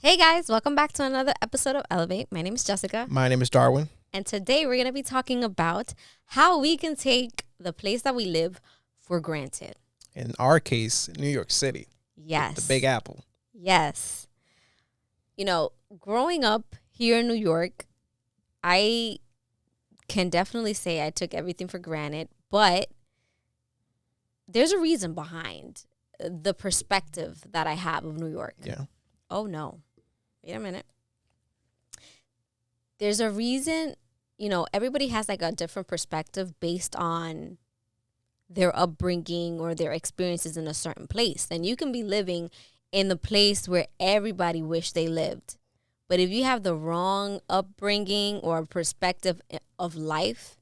Hey guys, welcome back to another episode of Elevate. My name is Jessica. My name is Darwin. And today we're going to be talking about how we can take the place that we live for granted. In our case, New York City. Yes. The Big Apple. Yes. You know, growing up here in New York, I can definitely say I took everything for granted, but there's a reason behind the perspective that I have of New York. Yeah. Oh, no. Wait a minute. There's a reason, everybody has like a different perspective based on their upbringing or their experiences in a certain place. And you can be living in the place where everybody wished they lived. But if you have the wrong upbringing or perspective of life,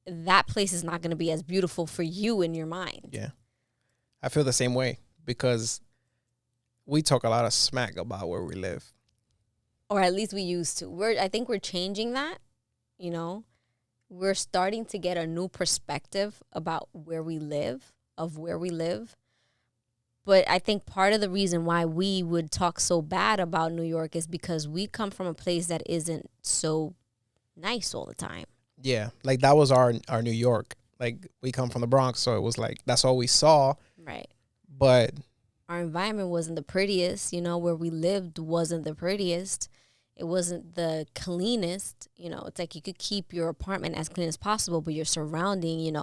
that place is not going to be as beautiful for you in your mind. Yeah. I feel the same way because we talk a lot of smack about where we live. Or at least we used to. I think we're changing that, We're starting to get a new perspective about where we live. But I think part of the reason why we would talk so bad about New York is because we come from a place that isn't so nice all the time. Yeah. Like that was our New York. Like we come from the Bronx, so it was like that's all we saw. Right. But our environment wasn't the prettiest, where we lived wasn't the prettiest. It wasn't the cleanest, It's like you could keep your apartment as clean as possible, but your surrounding,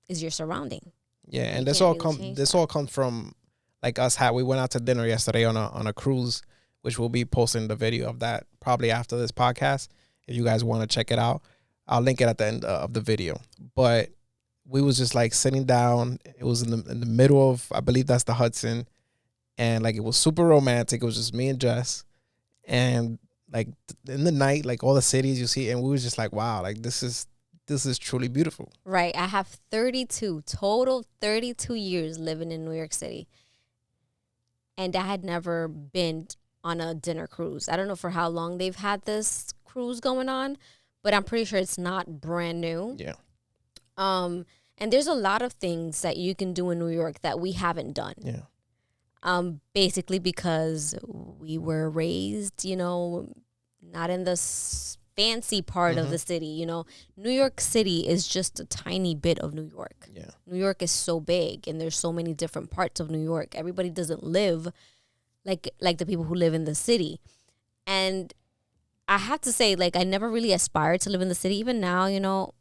is your surrounding. Yeah, and this all comes from like us. We went out to dinner yesterday on a cruise, which we'll be posting the video of that probably after this podcast. If you guys want to check it out, I'll link it at the end of the video. But we was just like sitting down. It was in the middle of, I believe that's the Hudson, and like it was super romantic. It was just me and Jess, and like in the night, like all the cities you see, and we was just like, wow, like this is truly beautiful. Right. I have 32 years living in New York City, and I had never been on a dinner cruise. I don't know for how long they've had this cruise going on, but I'm pretty sure it's not brand new. Yeah. And there's a lot of things that you can do in New York that we haven't done. Yeah. Basically because we were raised, not in the fancy part of the city. New York City is just a tiny bit of New York. Yeah. New York is so big, and there's so many different parts of New York. Everybody doesn't live like the people who live in the city. And I have to say, like, I never really aspired to live in the city. Even now,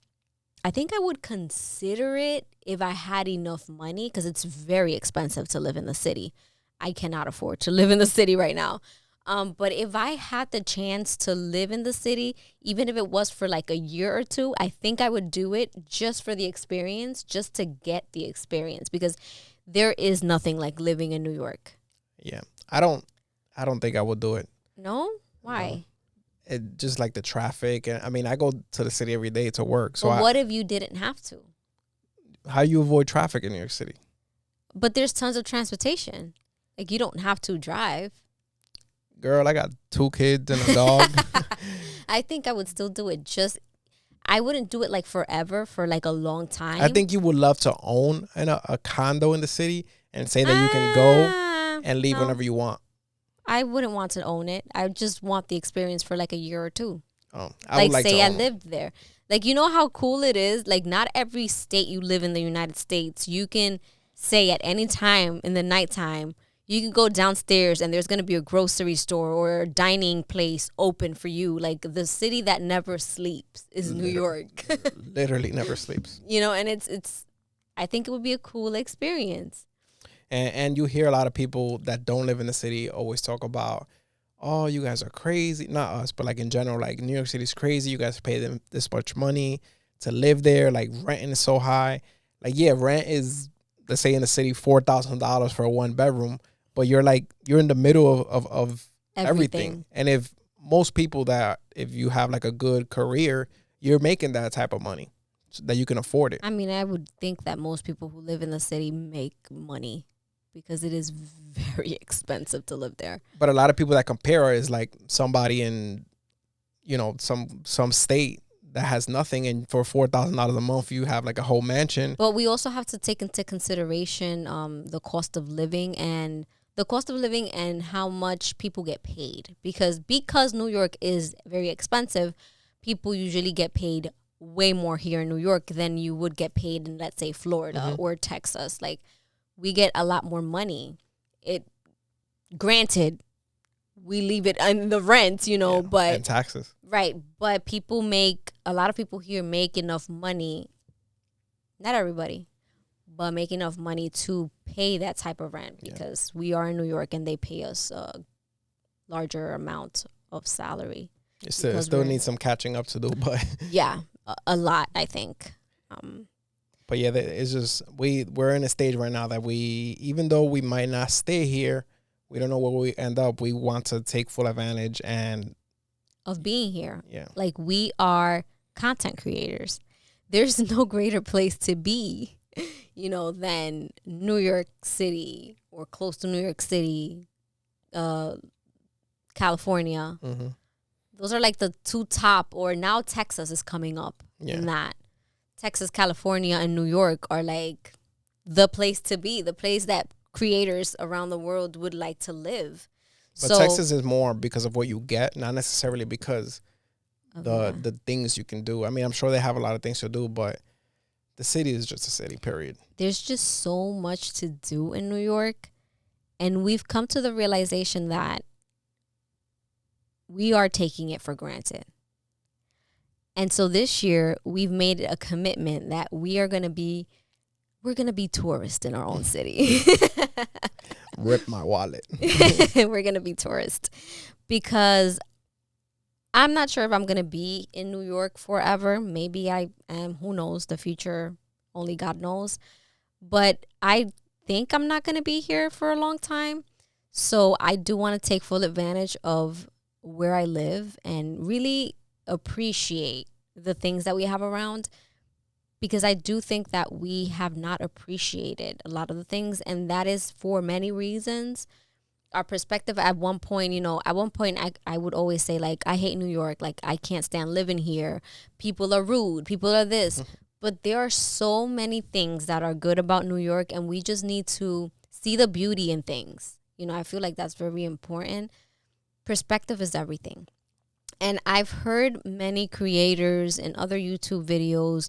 I think I would consider it if I had enough money, because it's very expensive to live in the city. I cannot afford to live in the city right now. But if I had the chance to live in the city, even if it was for like a year or two, I think I would do it just for the experience, just to get the experience, because there is nothing like living in New York. Yeah. I don't think I would do it. No? Why? No. It just like the traffic, and I mean I go to the city every day to work. So what if you didn't have to? How you avoid traffic in New York City? But there's tons of transportation. Like you don't have to drive. Girl, I got 2 kids and a dog. I think I would still do it. I wouldn't do it like forever, for like a long time. I think you would love to own a condo in the city and say that you can go and leave whenever you want. I wouldn't want to own it. I just want the experience for like a year or two. Oh, I would like say to I own. lived there. Like, you know how cool it is? Like, not every state you live in the United States, you can say at any time in the nighttime, you can go downstairs and there's going to be a grocery store or a dining place open for you. Like, the city that never sleeps is New York. Literally never sleeps. And it's I think it would be a cool experience. And you hear a lot of people that don't live in the city always talk about, oh, you guys are crazy. Not us, but like in general, like New York City's crazy. You guys pay them this much money to live there. Like renting is so high. Like, yeah, rent is, let's say in the city, $4,000 for a 1-bedroom. But you're in the middle of everything. And if most people if you have like a good career, you're making that type of money so that you can afford it. I mean, I would think that most people who live in the city make money, because it is very expensive to live there. But a lot of people that compare is like somebody in, some state that has nothing, and for $4,000 a month, you have like a whole mansion. But we also have to take into consideration the cost of living and the cost of living and how much people get paid. Because New York is very expensive, people usually get paid way more here in New York than you would get paid in, let's say, Florida or Texas. Like, we get a lot more money. Granted, we leave it in the rent, but and taxes. Right, but a lot of people here make enough money. Not everybody, but make enough money to pay that type of rent because we are in New York and they pay us a larger amount of salary. It still needs some catching up to do, but yeah, a lot, I think. But yeah, it's just we're in a stage right now that even though we might not stay here, we don't know where we end up. We want to take full advantage of being here. Yeah, like we are content creators. There's no greater place to be, than New York City or close to New York City, California. Mm-hmm. Those are like the two top, or now Texas is coming up in that. Texas, California, and New York are like the place to be, the place that creators around the world would like to live. But Texas is more because of what you get, not necessarily because the things you can do. I mean, I'm sure they have a lot of things to do, but the city is just a city, period. There's just so much to do in New York. And we've come to the realization that we are taking it for granted. And so this year, we've made a commitment that we're going to be tourists in our own city. Rip my wallet. We're going to be tourists because I'm not sure if I'm going to be in New York forever. Maybe I am. Who knows? The future, only God knows. But I think I'm not going to be here for a long time. So I do want to take full advantage of where I live and really appreciate the things that we have around, because I do think that we have not appreciated a lot of the things, and that is for many reasons. Our perspective at one point, I would always say, like, I hate New York. Like, I can't stand living here. People are rude. People are this. But there are so many things that are good about New York, and we just need to see the beauty in things. I feel like that's very important. Perspective is everything. And I've heard many creators and other YouTube videos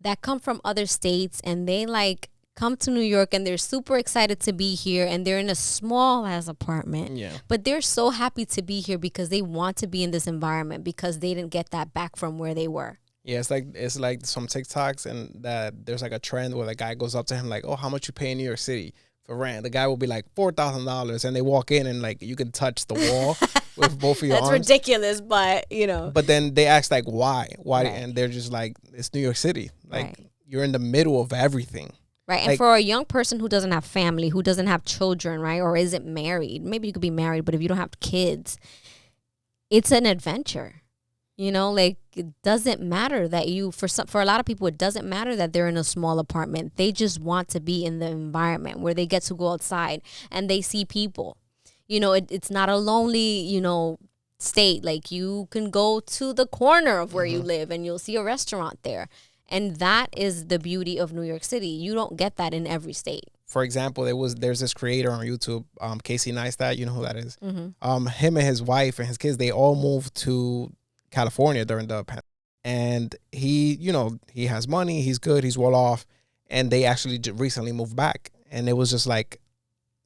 that come from other states, and they like come to New York and they're super excited to be here, and they're in a small ass apartment. Yeah. But they're so happy to be here because they want to be in this environment because they didn't get that back from where they were. Yeah, it's like some TikToks, and that there's like a trend where the guy goes up to him like, "Oh, how much you pay in New York City for rent?" The guy will be like $4,000, and they walk in and like you can touch the wall with both of your arms. That's ridiculous, but But then they ask like, why, right. And they're just like, it's New York City. Like you're in the middle of everything. Right. And for a young person who doesn't have family, who doesn't have children, right, or isn't married, maybe you could be married, but if you don't have kids, it's an adventure. Like, it doesn't matter that for a lot of people, it doesn't matter that they're in a small apartment. They just want to be in the environment where they get to go outside and they see people. It's not a lonely, state. Like, you can go to the corner of where you live and you'll see a restaurant there. And that is the beauty of New York City. You don't get that in every state. For example, there's this creator on YouTube, Casey Neistat. You know who that is? Mm-hmm. Him and his wife and his kids, they all moved to California during the pandemic. And he has money, he's good, he's well off. And they actually recently moved back. And it was just like,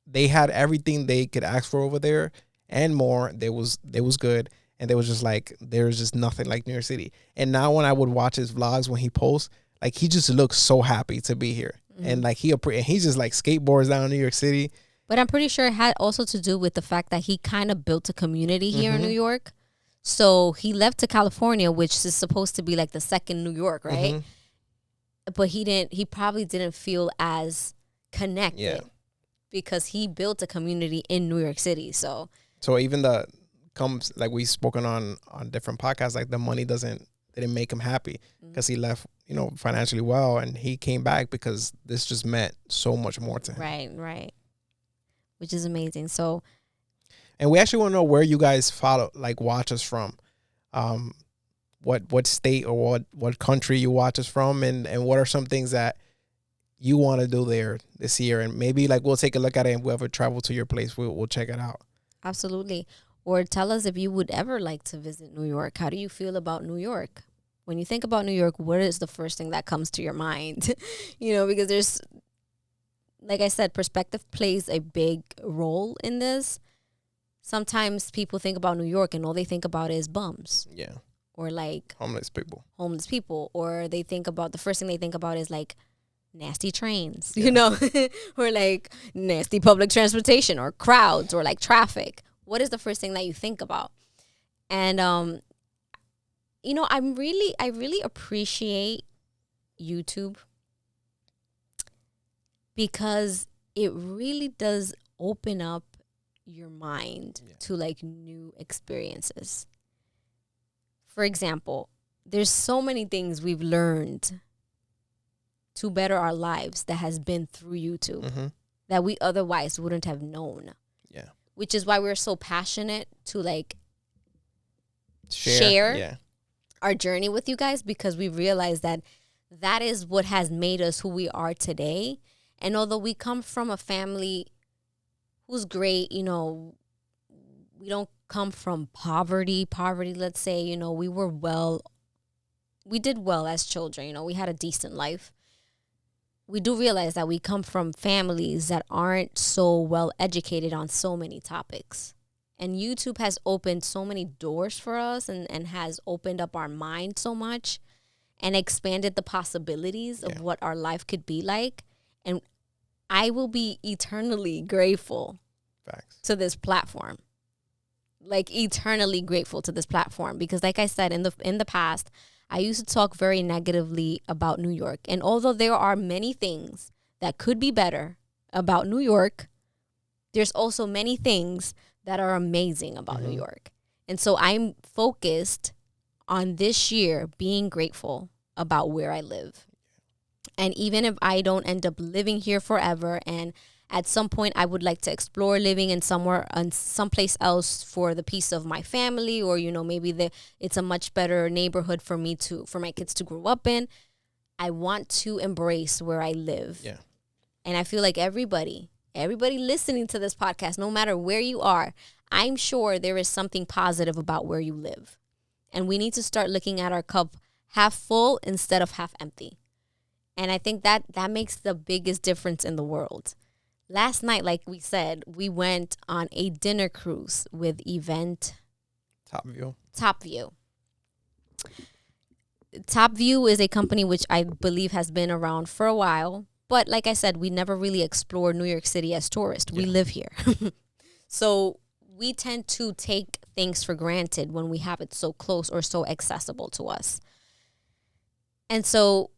they had everything they could ask for over there and more. They was good. And they was just like, there's just nothing like New York City. And now when I would watch his vlogs, when he posts, like, he just looks so happy to be here. Mm-hmm. And like, he just like skateboards down in New York City. But I'm pretty sure it had also to do with the fact that he kind of built a community here in New York. So he left to California, which is supposed to be like the second New York, right? But he probably didn't feel as connected because he built a community in New York City. So even comes like we've spoken on different podcasts, like the money didn't make him happy because he left, financially well, and he came back because this just meant so much more to him. Right. Which is amazing. So, and we actually want to know where you guys watch us from, what state or what country you watch us from, and what are some things that you want to do there this year, and maybe like we'll take a look at it, and whoever travel to your place, we'll check it out. Absolutely. Or tell us if you would ever like to visit New York. How do you feel about New York? When you think about New York, what is the first thing that comes to your mind? Because there's, like I said, perspective plays a big role in this. Sometimes people think about New York and all they think about is bums. Yeah. Or like homeless people. Or they think about, the first thing they think about is like nasty trains, or like nasty public transportation or crowds or like traffic. What is the first thing that you think about? And, I really appreciate YouTube because it really does open up your mind to like new experiences. For example, there's so many things we've learned to better our lives that has been through YouTube that we otherwise wouldn't have known. Yeah. Which is why we're so passionate to like share our journey with you guys, because we realize that is what has made us who we are today. And although we come from a family who's great, we don't come from poverty, let's say, we did well as children, we had a decent life. We do realize that we come from families that aren't so well educated on so many topics. And YouTube has opened so many doors for us and has opened up our mind so much and expanded the possibilities of what our life could be like. And I will be eternally grateful to this platform. Like eternally grateful to this platform, because like I said, in the past, I used to talk very negatively about New York. And although there are many things that could be better about New York, there's also many things that are amazing about New York. And so I'm focused on this year being grateful about where I live. And even if I don't end up living here forever, and at some point I would like to explore living in someplace else for the peace of my family, or maybe it's a much better neighborhood for my kids to grow up in, I want to embrace where I live. Yeah. And I feel like everybody listening to this podcast, no matter where you are, I'm sure there is something positive about where you live. And we need to start looking at our cup half full instead of half empty. And I think that makes the biggest difference in the world. Last night, like we said, we went on a dinner cruise with event Top View. Top View is a company which I believe has been around for a while. But like I said, we never really explored New York City as tourists. We live here. So we tend to take things for granted when we have it so close or so accessible to us. And so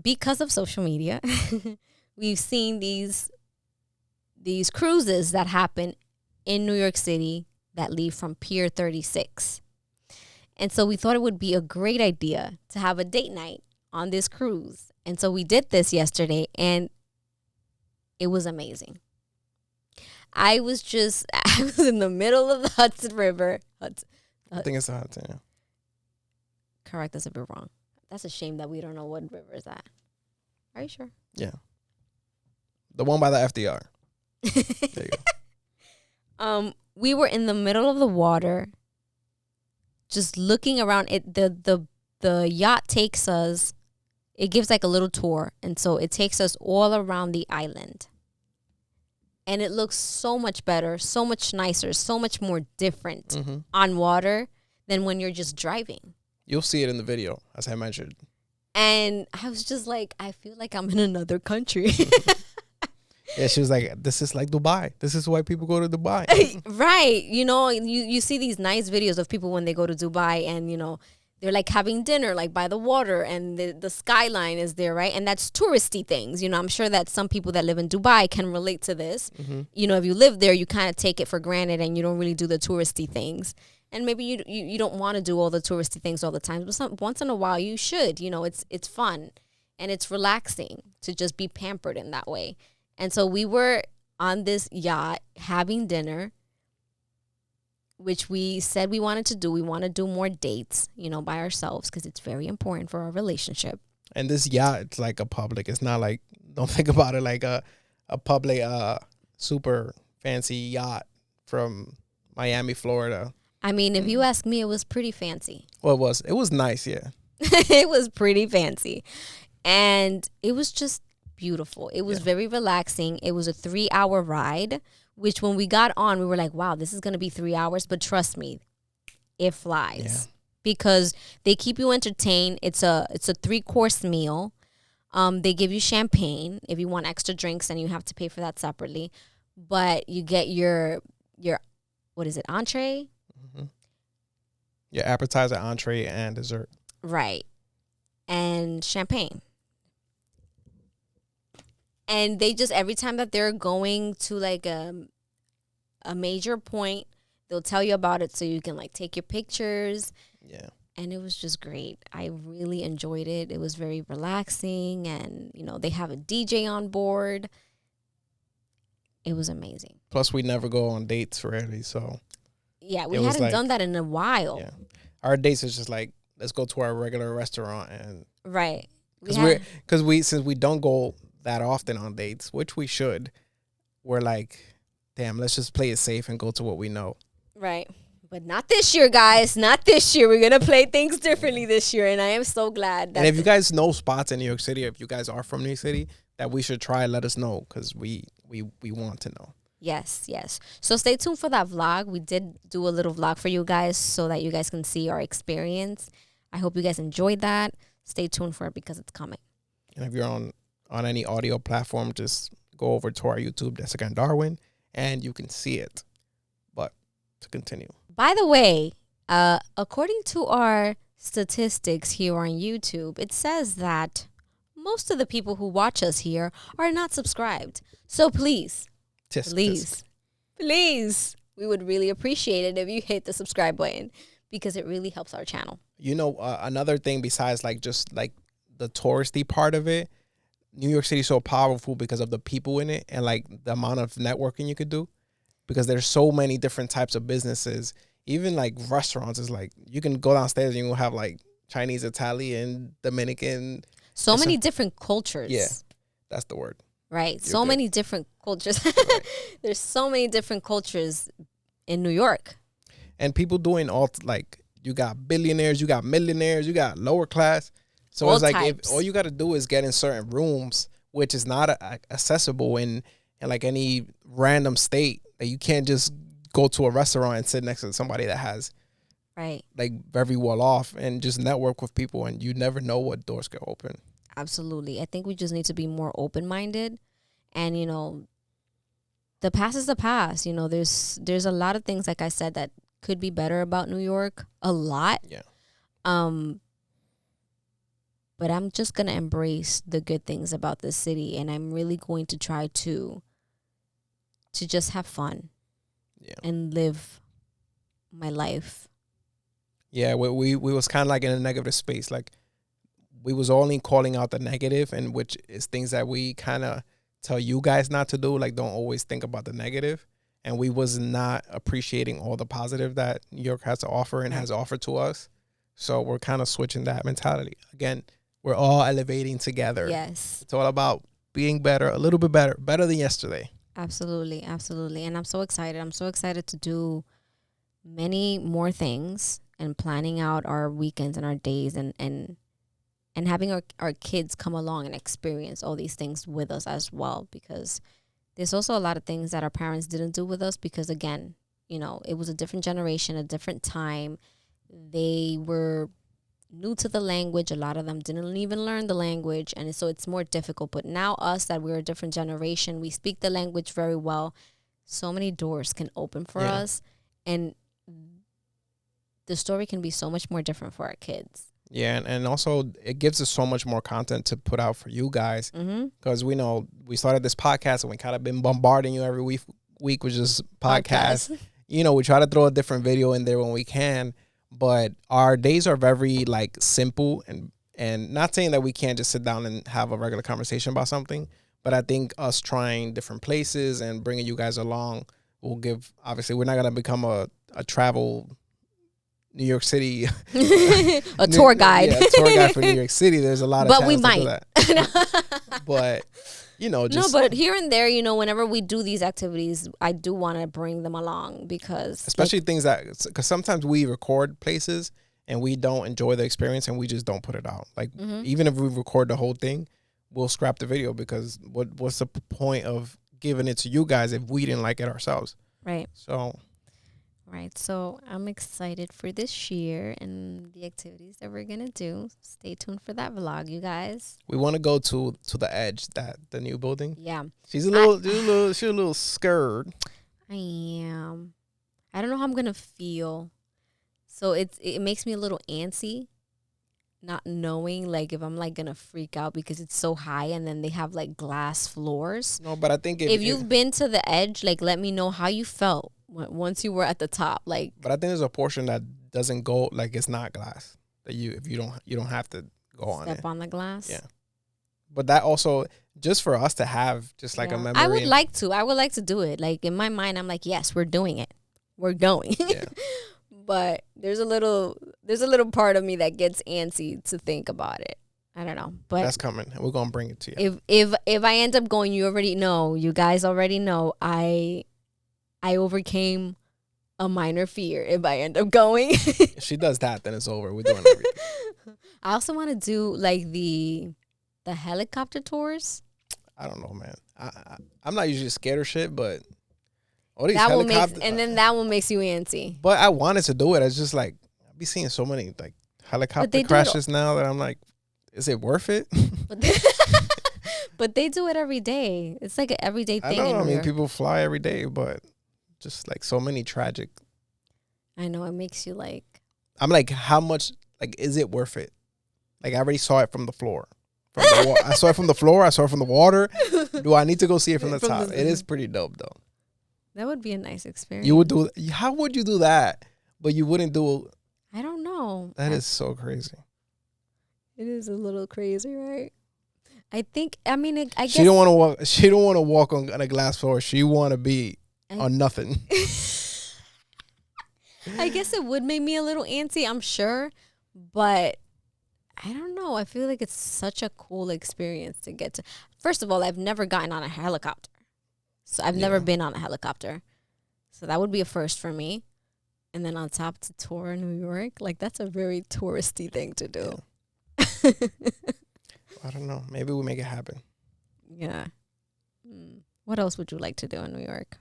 because of social media, we've seen these cruises that happen in New York City that leave from Pier 36. And so we thought it would be a great idea to have a date night on this cruise. And so we did this yesterday, and it was amazing. I was in the middle of the Hudson River. I think it's the Hudson, yeah. Correct us if we're wrong. That's a shame that we don't know what river is that. Are you sure? Yeah. The one by the FDR. There you go. We were in the middle of the water, just looking around. The yacht takes us. It gives like a little tour, and so it takes us all around the island. And it looks so much better, so much nicer, so much more different on water than when you're just driving. You'll see it in the video, as I mentioned. And I was just like, I feel like I'm in another country. Yeah, she was like, this is like Dubai. This is why people go to Dubai. Right. You see these nice videos of people when they go to Dubai, and, they're like having dinner like by the water, and the skyline is there, right? And that's touristy things. I'm sure that some people that live in Dubai can relate to this. If you live there, you kind of take it for granted and you don't really do the touristy things. And maybe you don't want to do all the touristy things all the time, but once in a while you should. It's fun and it's relaxing to just be pampered in that way. And so we were on this yacht having dinner, which we said we wanted to do. We want to do more dates, by ourselves, because it's very important for our relationship. And this yacht, it's like a public. It's not like Don't think about it like a public super fancy yacht from Miami, Florida. I mean, if you ask me, it was pretty fancy. Well, it was nice, yeah. It was pretty fancy. And it was just beautiful. It was very relaxing. It was a 3-hour ride, which when we got on, we were like, wow, this is going to be 3 hours. But trust me, it flies because they keep you entertained. It's a 3-course meal. They give you champagne. If you want extra drinks, then you have to pay for that separately. But you get your what is it, entree? Mm-hmm. Your appetizer, entree, and dessert. Right. And champagne. And they just, every time that they're going to like a major point, they'll tell you about it so you can like take your pictures. Yeah. And it was just great. I really enjoyed it. It was very relaxing. And, you know, they have a DJ on board. It was amazing. Plus, we never go on dates rarely. So, yeah, we hadn't done that in a while. Yeah. Our dates is just like, let's go to our regular restaurant. And right. Since we don't go that often on dates, which we should, we're like, damn, let's just play it safe and go to what we know. Right. But not this year, guys. Not this year. We're going to play things differently this year. And I am so glad. And if you guys know spots in New York City, if you guys are from New York City, that we should try, let us know because we want to know. Yes. So stay tuned for that vlog. We did do a little vlog for you guys so that you guys can see our experience. I hope you guys enjoyed that. Stay tuned for it because it's coming. And if you're on any audio platform, just go over to our YouTube, Jessica and Darwin, and you can see it. But to continue. By the way, according to our statistics here on YouTube, it says that most of the people who watch us here are not subscribed. So please, please, we would really appreciate it if you hit the subscribe button because it really helps our channel. You know, another thing besides like just like the touristy part of it, New York City is so powerful because of the people in it and like the amount of networking you could do because there's so many different types of businesses. Even like restaurants is like you can go downstairs and you will have like Chinese, Italian, Dominican. So many different cultures. Yeah, that's the word. Right. So many different cultures. Right. There's so many different cultures in New York. And people doing all like you got billionaires, you got millionaires, you got lower class. So it's like if all you got to do is get in certain rooms, which is not accessible in like any random state. That you can't just go to a restaurant and sit next to somebody that has like very well off and just network with people, and you never know what doors can open. Absolutely. I think we just need to be more open-minded, and you know, the past is the past. You know, there's a lot of things, like I said, that could be better about New York. A lot. Yeah. But I'm just going to embrace the good things about this city. And I'm really going to try to just have fun and live my life. Yeah, we was kind of like in a negative space. Like we was only calling out the negative, and which is things that we kind of tell you guys not to do. Like don't always think about the negative. And we was not appreciating all the positive that New York has to offer and has offered to us. So we're kind of switching that mentality. Again, we're all elevating together. Yes. It's all about being better, a little bit better than yesterday. Absolutely. And I'm so excited. I'm so excited to do many more things and planning out our weekends and our days and having our kids come along and experience all these things with us as well, because there's also a lot of things that our parents didn't do with us because, again, you know, it was a different generation, a different time. They were new to the language. A lot of them didn't even learn the language, and so it's more difficult. But now us, that we're a different generation, we speak the language very well. So many doors can open for us, and the story can be so much more different for our kids. Yeah, and also it gives us so much more content to put out for you guys, because we know we started this podcast and we kind of been bombarding you every week with just podcasts. You know, we try to throw a different video in there when we can, but our days are very like simple, and not saying that we can't just sit down and have a regular conversation about something, but I think us trying different places and bringing you guys along will give, obviously we're not going to become a travel New York City a tour guide. Yeah, a tour guide for New York City. There's a lot of, but we might. but Just no, but here and there, whenever we do these activities, I do want to bring them along because especially things because sometimes we record places and we don't enjoy the experience and we just don't put it out. Like even if we record the whole thing, we'll scrap the video because what's the point of giving it to you guys if we didn't like it ourselves? Right. So I'm excited for this year and the activities that we're gonna do. Stay tuned for that vlog, you guys. We want to go to the Edge, the new building. Yeah. She's a little scared. I am. I don't know how I'm gonna feel. So it makes me a little antsy, not knowing like if I'm like gonna freak out because it's so high and then they have like glass floors. No, but I think if you've been to the Edge, like let me know how you felt once you were at the top. Like, but I think there's a portion that doesn't go, like it's not glass that you don't have to go on it. Step on the glass. Yeah. But that also just for us to have just like a memory. I would like to do it. Like in my mind, I'm like, yes, we're doing it. We're going. Yeah. But there's a little part of me that gets antsy to think about it. I don't know, but that's coming. We're gonna bring it to you. If I end up going, you guys already know, I overcame a minor fear. If I end up going, if she does that, then it's over. We're doing everything. I also want to do like the helicopter tours. I don't know, man. I'm not usually scared of shit, but all these that helicopters, and then that one makes you antsy. But I wanted to do it. It's just like I be seeing so many like helicopter crashes now that I'm like, is it worth it? But they do it every day. It's like an everyday thing. I mean, people fly every day, but just like so many tragic. I know, it makes you like. I'm like, how much? Like, is it worth it? Like, I already saw it from the floor. I saw it from the floor. I saw it from the water. Do I need to go see it from the top? It is pretty dope, though. That would be a nice experience. You would do. How would you do that? But you wouldn't do. I don't know. That is so crazy. It is a little crazy, right? I think. I mean, I guess she don't want to walk. She don't want to walk on a glass floor. She want to be on nothing. I guess it would make me a little antsy, I'm sure, but I don't know. I feel like it's such a cool experience to get to. First of all, I've never gotten on a helicopter. So I've never been on a helicopter. So that would be a first for me. And then on top to tour New York, like that's a very touristy thing to do. Yeah. I don't know. Maybe we'll make it happen. Yeah. What else would you like to do in New York?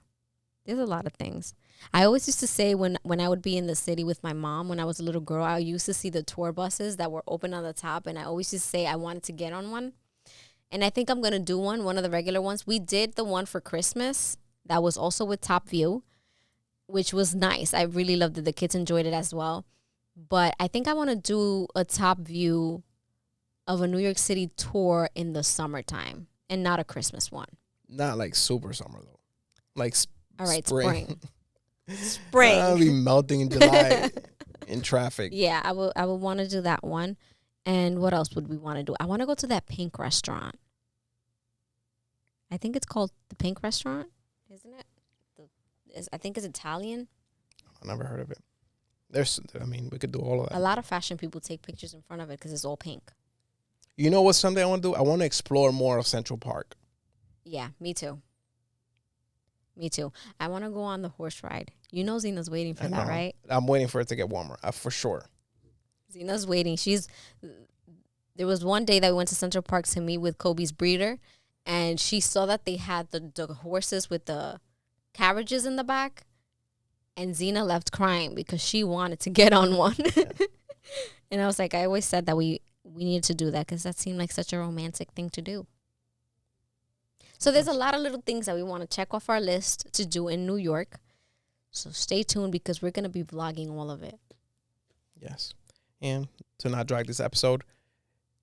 There's a lot of things. I always used to say when I would be in the city with my mom when I was a little girl, I used to see the tour buses that were open on the top. And I always used to say I wanted to get on one. And I think I'm going to do one of the regular ones. We did the one for Christmas that was also with Top View, which was nice. I really loved it. The kids enjoyed it as well. But I think I want to do a Top View of a New York City tour in the summertime and not a Christmas one. Not like super summer, though. Like all right, spring. Spring. I'll be melting in July in traffic. Yeah, I will want to do that one. And what else would we want to do? I want to go to that pink restaurant. I think it's called the Pink Restaurant, isn't it? I think it's Italian. I never heard of it. We could do all of that. A lot of fashion people take pictures in front of it because it's all pink. You know what's something I want to do? I want to explore more of Central Park. Yeah, me too. Me too. I want to go on the horse ride. You know Zena's waiting for that, right? I'm waiting for it to get warmer, for sure. Zena's waiting. There was one day that we went to Central Park to meet with Kobe's breeder, and she saw that they had the horses with the carriages in the back, and Zena left crying because she wanted to get on one. Yeah. And I was like, I always said that we needed to do that because that seemed like such a romantic thing to do. So there's a lot of little things that we want to check off our list to do in New York. So stay tuned because we're going to be vlogging all of it. Yes. And to not drag this episode,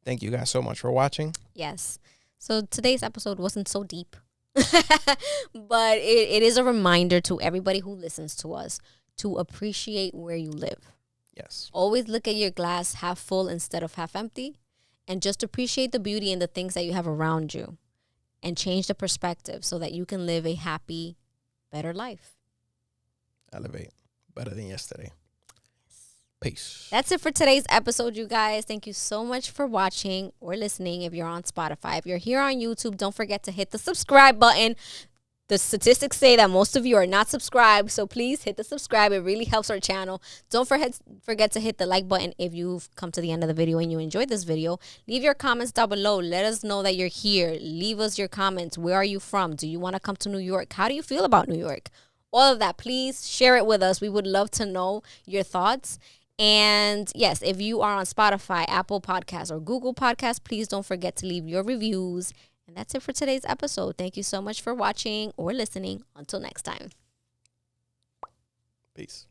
thank you guys so much for watching. Yes. So today's episode wasn't so deep, but it is a reminder to everybody who listens to us to appreciate where you live. Yes. Always look at your glass half full instead of half empty, and just appreciate the beauty in the things that you have around you and change the perspective so that you can live a happy, better life. Elevate. Better than yesterday. Peace. That's it for today's episode, you guys. Thank you so much for watching or listening if you're on Spotify. If you're here on YouTube, don't forget to hit the subscribe button. The statistics say that most of you are not subscribed, so please hit the subscribe. It really helps our channel. Don't forget to hit the like button if you've come to the end of the video and you enjoyed this video. Leave your comments down below. Let us know that you're here. Leave us your comments. Where are you from? Do you want to come to New York? How do you feel about New York? All of that, please share it with us. We would love to know your thoughts. And yes, if you are on Spotify, Apple Podcasts, or Google Podcasts, please don't forget to leave your reviews. And that's it for today's episode. Thank you so much for watching or listening. Until next time. Peace.